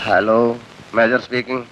Hello, major speaking.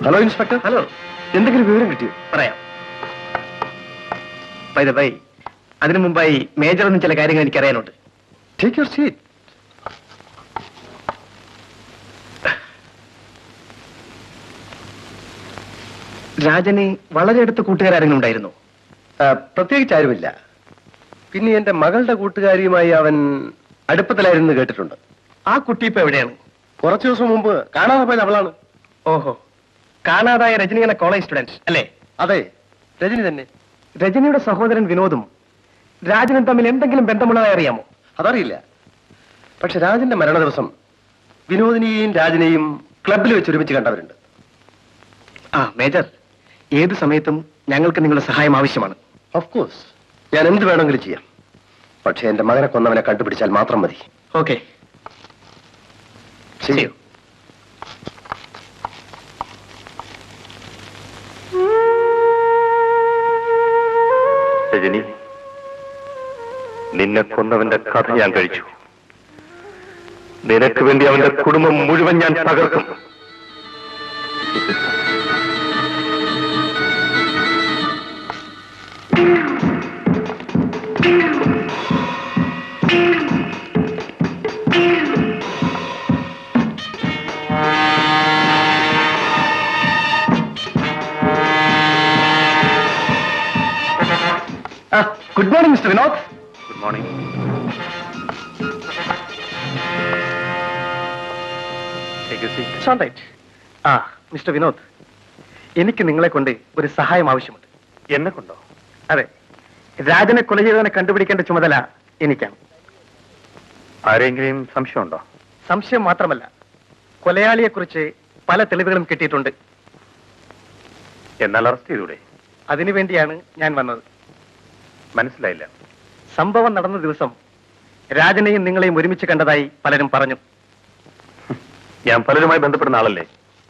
Hello inspector. Hello, എന്തെങ്കിലും വിവരം കിട്ടിയോ? പറയാം. ബൈ അതിനു മുമ്പായി മേജറിന് ചില കാര്യങ്ങൾ എനിക്കറിയാനുണ്ട്. Take your seat. രാജന് വളരെ അടുത്ത കൂട്ടുകാരെങ്കിലും ഉണ്ടായിരുന്നു? പ്രത്യേകിച്ച് ആരുമില്ല. പിന്നെ എന്റെ മകളുടെ കൂട്ടുകാരിയുമായി അവൻ അടുപ്പത്തിലായിരുന്നു കേട്ടിട്ടുണ്ട്. ആ കുട്ടി ഇപ്പൊ എവിടെയാണ്? കുറച്ചു ദിവസം മുമ്പ് കാണാതെ പോയത് അവളാണ്. ഓഹോ, കാണാതായ രജനി എന്ന കോളേജ് സ്റ്റുഡന്റ് അല്ലേ? അതെ, രജനി തന്നെ. രജനിയുടെ സഹോദരൻ വിനോദും രാജനും തമ്മിൽ എന്തെങ്കിലും ബന്ധമുള്ളതായി അറിയാമോ? അതറിയില്ല. പക്ഷെ രാജന്റെ മരണ ദിവസം വിനോദിനെയും രാജനെയും ക്ലബിൽ വെച്ച് ഒരുമിച്ച് കണ്ടവരുണ്ട്. മേജർ, ഏത് സമയത്തും ഞങ്ങൾക്ക് നിങ്ങളുടെ സഹായം ആവശ്യമാണ്. ഓഫ് കോഴ്സ്, ഞാൻ എന്ത് വേണമെങ്കിലും ചെയ്യാം. പക്ഷെ എന്റെ മകനെ കൊന്നവനെ കണ്ടുപിടിച്ചാൽ മാത്രം മതി. ഓക്കെ, ചെയ്യൂ. രജനി, നിന്നെ കൊന്നവന്റെ കഥ ഞാൻ കഴിച്ചു. നിനക്ക് വേണ്ടി അവന്റെ കുടുംബം മുഴുവൻ ഞാൻ തകർക്കും. Good morning mister Vinod. Good morning. Mister Vinod, എനിക്ക് നിങ്ങളെ കൊണ്ട് ഒരു സഹായം ആവശ്യമുണ്ട്. എന്നെ കൊണ്ടോ? അതെ, രാജനെ കൊല ചെയ്തവനെ കണ്ടുപിടിക്കേണ്ട ചുമതല എനിക്കാണ്. ആരെങ്കിലും സംശയമുണ്ടോ? സംശയം മാത്രമല്ല, കൊലയാളിയെ കുറിച്ച് പല തെളിവുകളും കിട്ടിയിട്ടുണ്ട്. എന്നാൽ അറസ്റ്റ് ചെയ്തൂടെ? അതിനുവേണ്ടിയാണ് ഞാൻ വന്നത്. മനസ്സിലായില്ല. സംഭവം നടന്ന ദിവസം രാജനെയും നിങ്ങളെയും ഒരുമിച്ച് കണ്ടതായി പലരും പറഞ്ഞു. ഞാൻ പലരുമായി ബന്ധപ്പെടുന്ന ആളല്ലേ,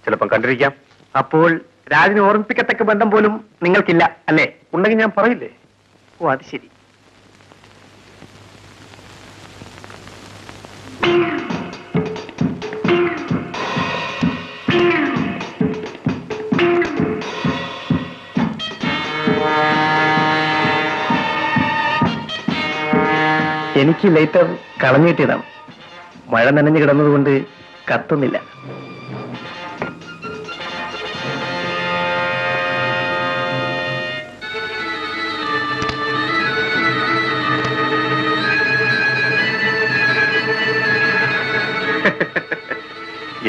ചിലപ്പം കണ്ടിരിക്കാം. അപ്പോൾ രാജനെ ഓർമ്മിപ്പിക്കത്തക്ക ബന്ധം പോലും നിങ്ങൾക്കില്ല അല്ലേ? ഉണ്ടെങ്കിൽ ഞാൻ പറയില്ലേ? ഓ, അത് ശരി. എനിക്ക് ലൈറ്റർ കളഞ്ഞു കിട്ടിയതാണ്. മഴ നനഞ്ഞു കിടന്നതുകൊണ്ട് കത്തുന്നില്ല.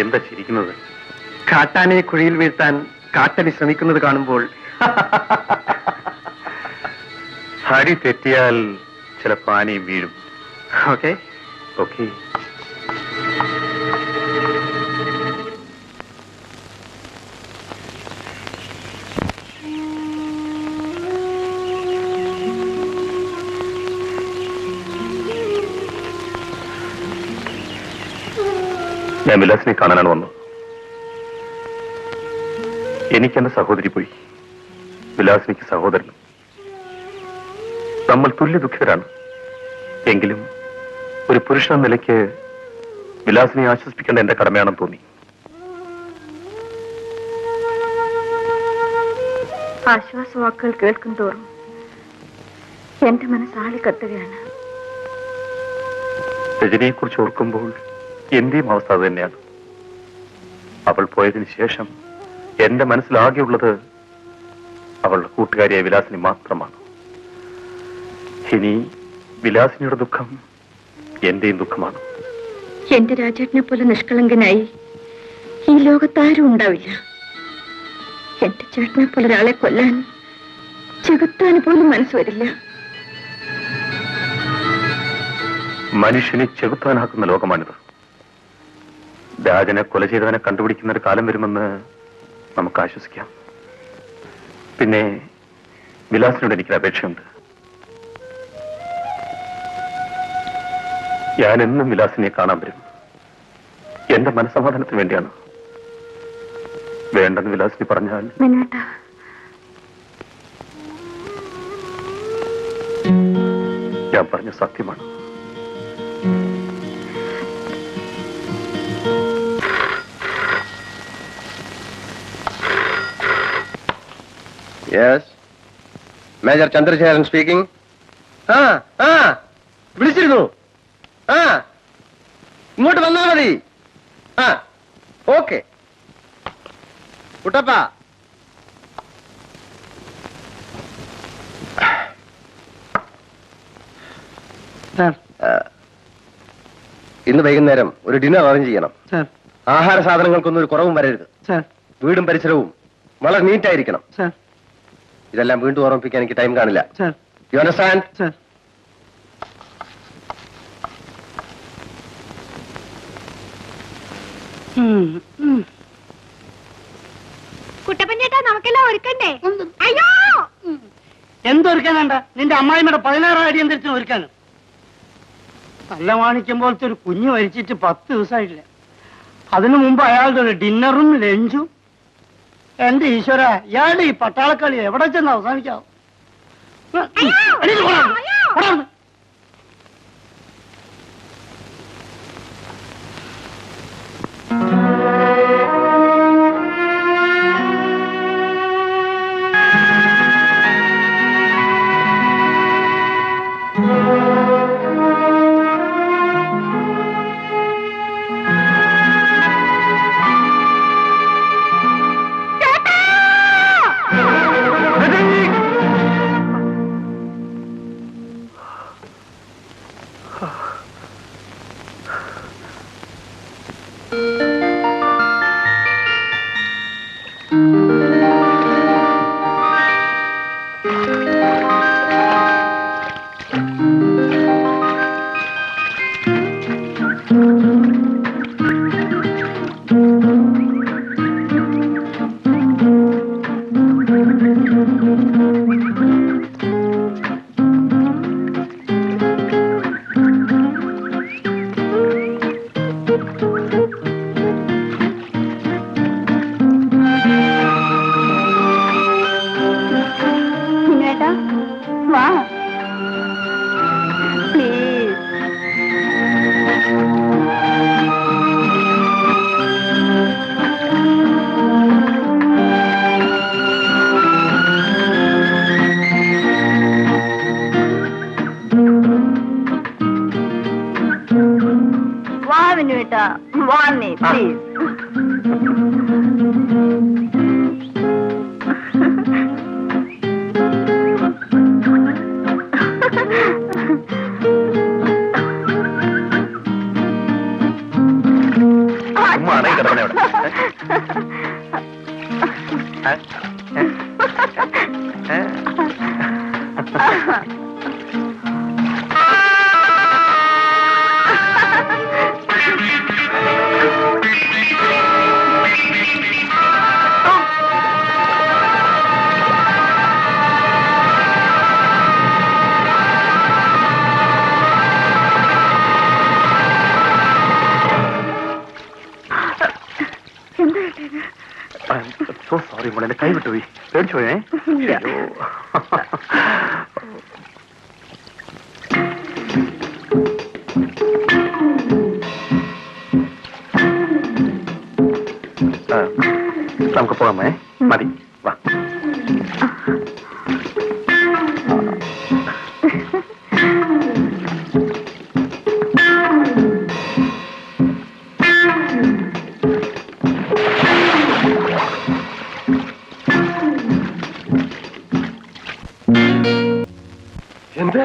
എന്താ ചിരിക്കുന്നത്? കാട്ടാനെ കുഴിയിൽ വീഴ്ത്താൻ കാട്ടലി ശ്രമിക്കുന്നത് കാണുമ്പോൾ ഹരി തെറ്റിയാൽ ചിലപ്പോൾ ആനയും വീഴും. ഓക്കെ. ഓക്കെ. ഞാൻ വിലാസിനെ കാണാനാണ് വന്നത്. എനിക്കെന്റെ സഹോദരി പോയി, വിലാസിനിക്ക് സഹോദരനും. നമ്മൾ തുല്യ ദുഃഖിതരാണ്. എങ്കിലും ഒരു പുരുഷൻ എന്ന നിലയ്ക്ക് വിലാസിനെ ആശ്വസിപ്പിക്കേണ്ട എന്റെ കടമയാണെന്ന് തോന്നി. ആശ്വാസവാക്കുകൾ കേൾക്കും തോറും എന്റെ മനസ്സ് ആളിക്കത്തുകയാണ്. രജനിയെ കുറിച്ച് ഓർക്കുമ്പോൾ എന്റെയും അവസ്ഥ അത് തന്നെയാണ്. അവൾ പോയതിനു ശേഷം എന്റെ മനസ്സിലാകെയുള്ളത് അവളുടെ കൂട്ടുകാരിയായ വിലാസിനി മാത്രമാണ്. ഇനി വിലാസിനിയുടെ ദുഃഖം എന്റെയും ദുഃഖമാണ്. എന്റെ രാജേട്ടനെ പോലെ നിഷ്കളങ്കനായി ഈ ലോകത്താരും ഉണ്ടാവില്ല. എന്റെ ചേട്ടനെ പോലെ ഒരാളെ കൊല്ലാൻ ചെകുത്താൻ പോലും മനസ്സ് വരില്ല. മനുഷ്യനെ ചെകുത്താനാക്കുന്ന ലോകമാണിത്. രാജനെ കൊല ചെയ്തവനെ കണ്ടുപിടിക്കുന്ന ഒരു കാലം വരുമെന്ന് നമുക്ക് ആശ്വസിക്കാം. പിന്നെ വിലാസിനോട് എനിക്കൊരു അപേക്ഷയുണ്ട്. ഞാൻ എന്നും വിലാസിനെ കാണാൻ വരും. എന്റെ മനസ്സമാധാനത്തിന് വേണ്ടിയാണ്. വേണ്ടെന്ന് വിലാസിനി പറഞ്ഞാൽ ഞാൻ പറഞ്ഞ സത്യമാണ്. Yes, major Chandrasekharan speaking. വിളിച്ചിരുന്നു. ഇങ്ങോട്ട് വന്നാ മതി. ഓക്കെ കുട്ടപ്പ. ഇന്ന് വൈകുന്നേരം ഒരു ഡിന്നർ അറേഞ്ച് ചെയ്യണം. ആഹാര സാധനങ്ങൾക്കൊന്നും ഒരു കുറവും വരരുത്. വീടും പരിസരവും വളരെ നീറ്റായിരിക്കണം. ഇതെല്ലാം വീണ്ടും ഓർമ്മിപ്പിക്കാൻ എനിക്ക് ടൈം കാണില്ല. You understand? കുട്ടപ്പൻചേട്ടാ, നമുക്കെല്ലാം ഒരുക്കണ്ടേ? അയ്യോ, എന്തൊരുക്കാനുണ്ട? നിന്റെ അമ്മായിമ്മയുടെ 16 അടിയന്തരത്തിന് ഒരുക്കാനും. നല്ല മാണിക്യം പോലത്തെ ഒരു കുഞ്ഞു മരിച്ചിട്ട് 10 ദിവസമായിട്ടില്ല. അതിനു മുമ്പ് അയാളുടെ ഒരു ഡിന്നറും ലഞ്ചും. എന്റെ ഈശ്വര, ഇയാളുടെ ഈ പട്ടാളക്കളി എവിടെ ചെന്ന് അവസാനിക്കാവും? എന്റെ കൈ വിട്ടുപോയി. പേടിച്ചു പോയേ. നമുക്ക് പോകാമേ. മതി, വാ. എന്ത്?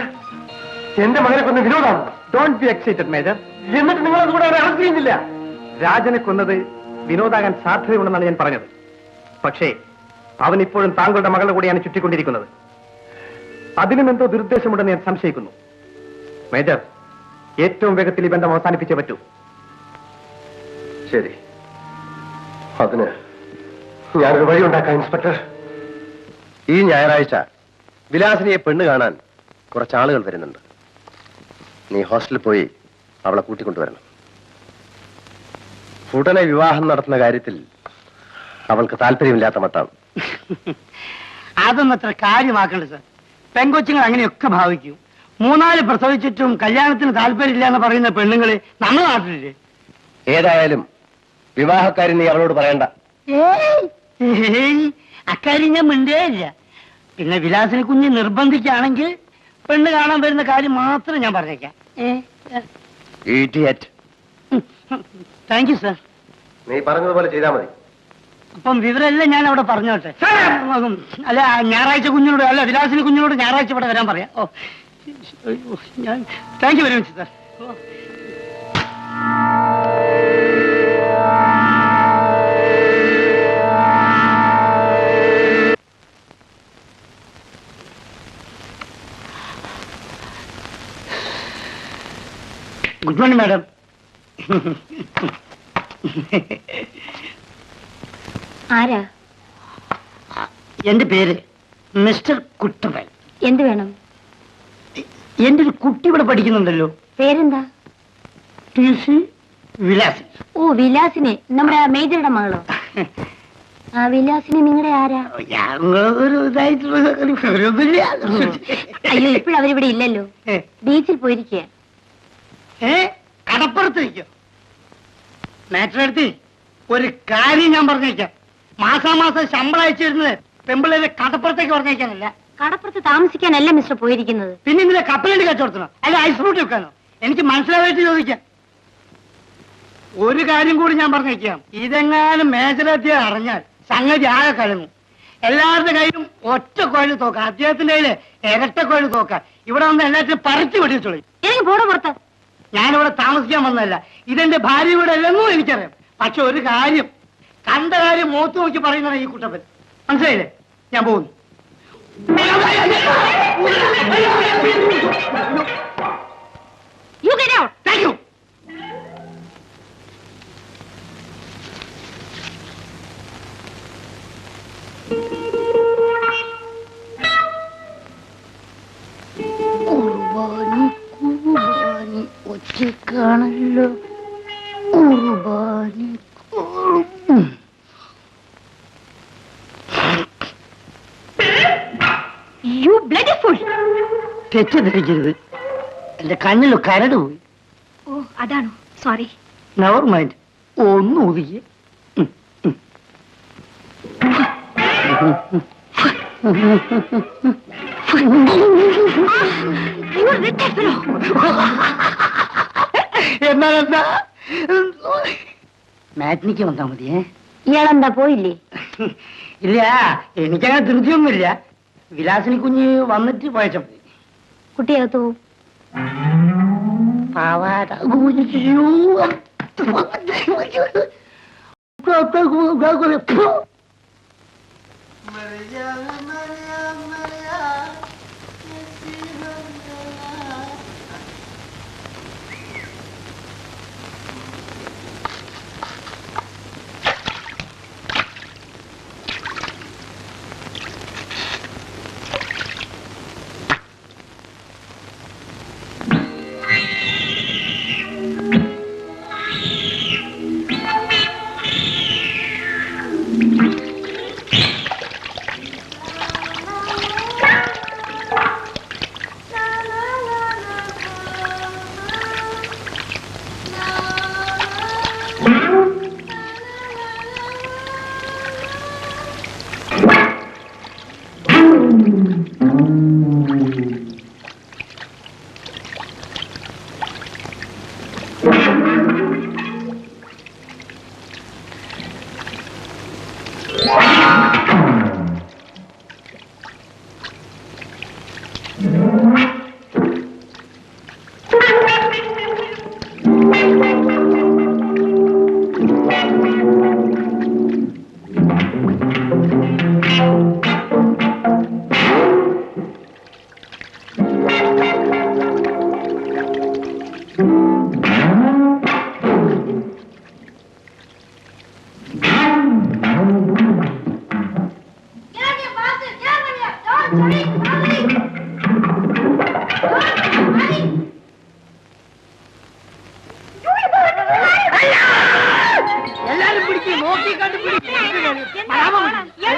എന്റെ മകനെ കൊന്ന വിനോദാണ്. Don't be excited major. എന്നിട്ട് നിങ്ങൾ അതുകൂടെ അവരെ അറസ്റ്റ് ചെയ്യുന്നില്ല? രാജനെ കൊന്നത് വിനോദാകാൻ സാധ്യതയുണ്ടെന്നാണ് ഞാൻ പറഞ്ഞത്. പക്ഷേ അവൻ ഇപ്പോഴും താങ്കളുടെ മകളുടെ കൂടെയാണ് ചുറ്റിക്കൊണ്ടിരിക്കുന്നത്. അതിനും എന്തോ ദുരുദ്ദേശമുണ്ടെന്ന് ഞാൻ സംശയിക്കുന്നു. മേജർ, ഏറ്റവും വേഗത്തിൽ ഈ ബന്ധം അവസാനിപ്പിച്ചേ പറ്റൂ. ശരി, അതിന് ഞാനൊരു വഴി ഉണ്ടാക്കാം ഇൻസ്പെക്ടർ. ഈ ഞായറാഴ്ച വിലാസിനിയെ പെണ്ണ് കാണാൻ കുറച്ചാളുകൾ വരുന്നുണ്ട്. നീ ഹോസ്റ്റലിൽ പോയി അവളെ കൂട്ടിക്കൊണ്ടുവരണം. ഉടനെ വിവാഹം നടത്തുന്ന കാര്യത്തിൽ അവൾക്ക് താല്പര്യമില്ലാത്ത മട്ടാണ്. അതൊന്നും അത്ര കാര്യമാക്കണ്ട സാർ. പെങ്കൊച്ചുങ്ങൾ അങ്ങനെയൊക്കെ ഭാവിക്കും. 3-4 പ്രസവിച്ചിട്ടും കല്യാണത്തിന് താല്പര്യമില്ല എന്ന് പറയുന്ന പെണ്ണുങ്ങള് നമ്മുടെ നാട്ടിലില്ലേ? ഏതായാലും വിവാഹക്കാരി നീ അവളോട് പറയണ്ട. അക്കാര്യം ഞാൻ മിണ്ടേ ഇല്ല. പിന്നെ വിലാസിനെ കുഞ്ഞ് നിർബന്ധിക്കുകയാണെങ്കിൽ പെണ്ണ് കാണാൻ വരുന്ന കാര്യം മാത്രം ഞാൻ പറഞ്ഞേക്കാം. ഇഡിയറ്റ്. Thank you sir. നീ പറഞ്ഞതുപോലെ ചെയ്താൽ മതി. അപ്പം വിവരമെല്ലാം ഞാൻ അവിടെ പറഞ്ഞോട്ടെ. അല്ല, ഞായറാഴ്ച കുഞ്ഞിനോട്, അല്ല വിലാസിനി കുഞ്ഞിനോട് ഞായറാഴ്ച ഇവിടെ വരാൻ പറയാം. ഓ, ഞാൻ thank you very much sir. Good morning madam. ആരാ? എന്റെ പേര് മിസ്റ്റർ കുട്ടപ്പൻ. എന്ത് വേണം? എന്റെ ഒരു കുട്ടി ഇവിടെ പഠിക്കുന്നുണ്ടല്ലോ. പേരെന്താ? TC വിലാസിനി. ഓ, വിലാസിനി, നമ്മുടെ മേജറുടെ മകളോ? ആ വിലാസിനി നിങ്ങളുടെ ആരാ? ഞങ്ങളൊരു ഇതായിട്ടുള്ള അയ്യോ, ഇപ്പോഴവരിവിടെ ഇല്ലല്ലോ, ബീച്ചിൽ പോയിരിക്കുക. കടപ്പുറത്തിരിക്കോ? മാറ്ററെടുത്തി ഒരു കാര്യം ഞാൻ പറഞ്ഞേക്കാം. മാസാമാസം ശമ്പളം അയച്ചു വരുന്നത് പെമ്പിളേരെ കടപ്പുറത്തേക്ക് പറഞ്ഞേക്കാനല്ല. കടപ്പുറത്ത് താമസിക്കാനല്ല മിസ്റ്റർ പോയിരിക്കുന്നത്. പിന്നെ ഇങ്ങനെ കപ്പലണ്ടി കച്ചവടത്തിനോ അല്ല ഐസ് ഫ്രൂട്ട് വെക്കാനോ? എനിക്ക് മനസ്സിലാവായിട്ട് ചോദിക്കാം. ഒരു കാര്യം കൂടി ഞാൻ പറഞ്ഞേക്കാം. ഇതെങ്ങാനും മേജറെത്തിയെ അറിഞ്ഞാൽ സംഗതി ആകെ കഴിഞ്ഞു. എല്ലാവരുടെ കയ്യിലും ഒറ്റ കോഴി തോക്കാം, അദ്ദേഹത്തിന്റെ കയ്യില് ഇരട്ട കോഴി തോക്കാം. ഇവിടെ വന്ന് എല്ലാത്തിനും പറിച്ചു വെടിച്ചോളി. എനിക്ക് പോടോ പുറത്ത്. ഞാനിവിടെ താമസിക്കാൻ വന്നതല്ല, ഇതെന്റെ ഭാര്യ ഇവിടെ അല്ലെന്നും എനിക്കറിയാം. പക്ഷെ ഒരു കാര്യം, കണ്ട കാര്യം മുഖത്ത് നോക്കി പറയുന്നതാണ് ഈ കുട്ടപ്പൻ. മനസ്സിലായില്ലേ? ഞാൻ പോകുന്നു. You get out. Thank you. കുർബാനി ഒറ്റക്കാണല്ലോ. കുർബാനി You bloody fool. തെറ്റിദ്ധരിക്കരുത്, എന്റെ കണ്ണിൽ കരട് പോയി. ഓ, അതാണോ? സോറി. Never mind. ഒന്ന് ഒതുക്കി. എന്നാലെന്താ, മാറ്റിനിക്ക് വന്നാ മതിയേ. ഇയാളെന്താ പോയില്ലേ? ഇല്ല, എനിക്കങ്ങനെ ധൃതിയൊന്നുമില്ല. വിലാസിനി കുഞ്ഞ് വന്നിട്ട് പോയച്ച മതി. കുട്ടിയകത്തു പോവും. പാവാട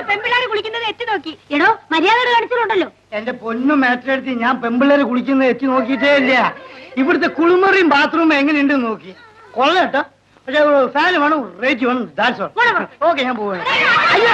പെൺപിള്ളേരെ കുളിക്കുന്നത് എത്തി നോക്കി എടോ മര്യാദ കാണിച്ചിട്ടുണ്ടല്ലോ. എന്റെ പൊന്നു മാറ്റെടുത്ത് ഞാൻ പെമ്പിള്ളേരെ കുളിക്കുന്നത് എത്തി നോക്കിയിട്ടേ ഇല്ല. ഇവിടുത്തെ കുളിമുറിയും ബാത്റൂമും എങ്ങനെയുണ്ടെന്ന് നോക്കി. കൊള്ളട്ടോ. പക്ഷെ ഫാന് വേണം, റേറ്റ് വേണം. That's all. ഓക്കെ, ഞാൻ പോവാണ്. അയ്യോ